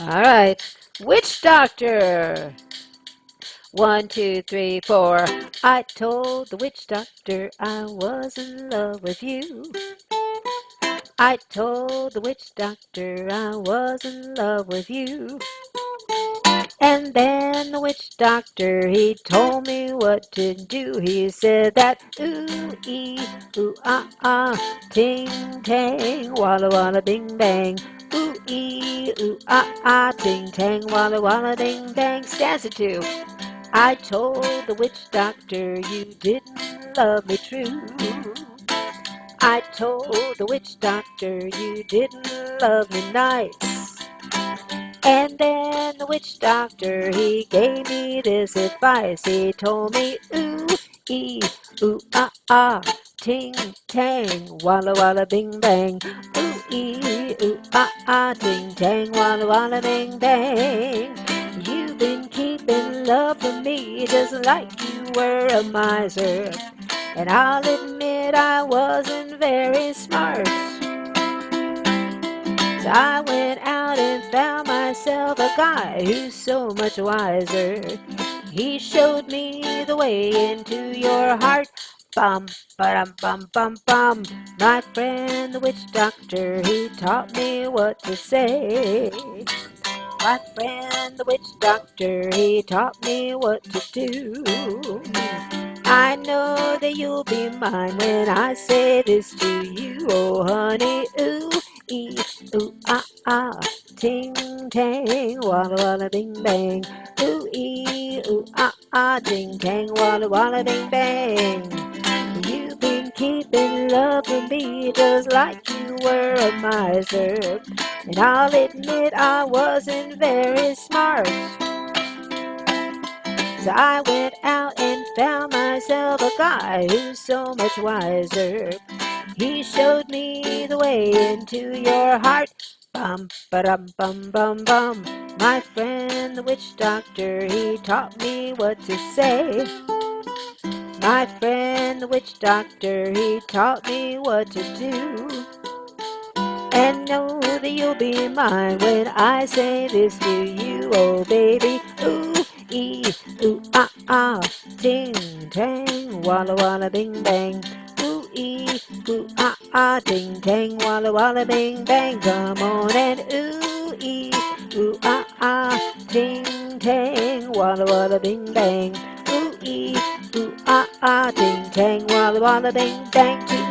All right. Witch doctor. 1, 2, 3, 4. I told the witch doctor I was in love with you. I told the witch doctor I was in love with you. And then the witch doctor, he told me what to do. He said that ooh, ee, ooh, ah, ah, ting, tang, walla, walla, bing, bang. Ooh, ee, ooh, ah, ah, ting, tang, walla, walla, ding, dang. Stanza 2. I told the witch doctor you didn't love me true. I told the witch doctor you didn't love me nice. And then the witch doctor, he gave me this advice. He told me, ooh, ee, ooh, ah, ah, ting, tang, walla, walla, bing, bang. Ooh, ee, ooh, ah, ah, ting, tang, walla, walla, bing, bang. You've been keeping love from me just like you were a miser. And I'll admit I wasn't very smart. So I went out and found myself a guy who's so much wiser. He showed me the way into your heart. Bum, ba-dum, bum, bum, bum. My friend, the witch doctor, he taught me what to say. My friend, the witch doctor, he taught me what to do. I know that you'll be mine when I say this to you, oh honey, ooh, ee, ooh, ah, ah, ting, tang, walla, walla, bing, bang, ooh, ee, ooh, ah, ah, ting, tang, walla, walla, bing, bang. You've been keeping love for me just like you were a miser, and I'll admit I wasn't very smart. So I went out and found myself a guy who's so much wiser. He showed me the way into your heart. Bum, ba-dum, bum, bum, bum. My friend, the witch doctor, he taught me what to say. My friend, the witch doctor, he taught me what to do. And know that you'll be mine when I say this to you, oh baby. Ooh, ee, ooh, ah, ah, ting, tang, walla, walla, bing, bang. Ooh, ee, ooh, ah, ah, ting, tang, walla, walla, bing, bang. Come on and ooh, ee, ooh, ah, ah, ting, tang, walla, walla, bing, bang. Ooh, ee, ooh, ah, ah, ting, tang, walla, walla, bing, bang.